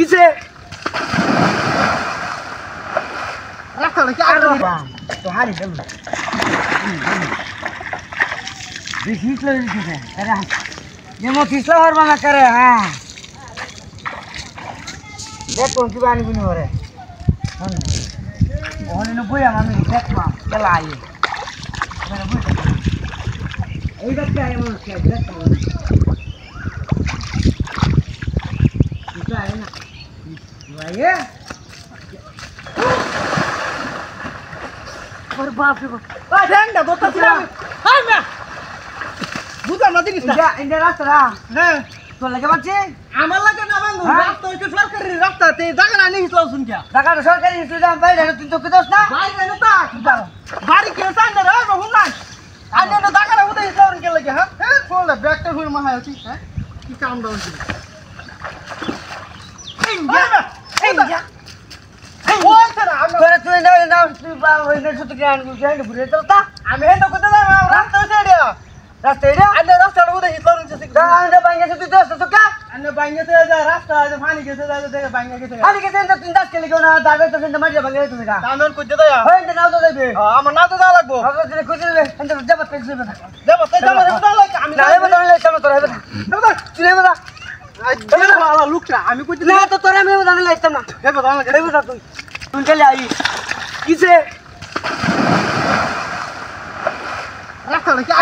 কিসে রাস্তাটা কি আর তো হারি দেব দেখিস লো দিছে আরে নেমো কিসলা হরবা না করে হ্যাঁ দেখ কোন কি বানি বুনি হরে ওখানে ন বই আমি দেখবা চলা আই মেরে বই এই দেখতে আই আমার কে দেখতে কিসলা আই না ভাইয়ে और बाप रे बाप आ ठंडा बोतल ছিলাম हाय मैं বুঝা না দিস না ইন্ডিয়া রাস্তা হ্যাঁ তো লাগে বাচ্চি আমার লাগে না বাঙ্গু রাস্তা হইছে সরকারি রাস্তা তে জায়গা না নিস লাউ শুন क्या জায়গা সরকারি নিস দাম বাইরে তুই তো কইছস না বাইরে না তা বাড়ি কে সান্ডে রে বহু না আনে না জায়গা না উদে ইসলাম কে লাগে হ্যাঁ চল ব্যাগটা হই মাহায় আছি হ্যাঁ কি কাম দাও ইন্ডিয়া ওই তোরা তোরা তুই না তুই ওই না শুধু জ্ঞান বুঝাই না ঘুরে চলতা আমি হেন কত না রাস্তা হইছে রাস্তা এটা আনে রাস্তা উদে ইসলাম কে দা আনে বাইঙ্গা তুই দোস্ত তো কা আনে বাইঙ্গা তে যা রাস্তা আছে পানি গেছে যা দেখে বাইঙ্গা গেছে পানি গেছে তো তিন দাস কে লিখো না দাবে তো তিন মারিয়া বাইঙ্গা তুমি কা দামন কই দে হই না নাও তো দেবে আমার নাও তো দা লাগবো আগে তুই কই দিবে এন্ড যাব তেজ দেবে যাব লাগে আমি না হবে তাহলে সামনে তোরা হবে তুই হবে না আলা লুকটা আমি কই না তো তোরা আমি জানি লাইতাম না হবে তুই তুই চলে আই কিসে রাস্তাটা কি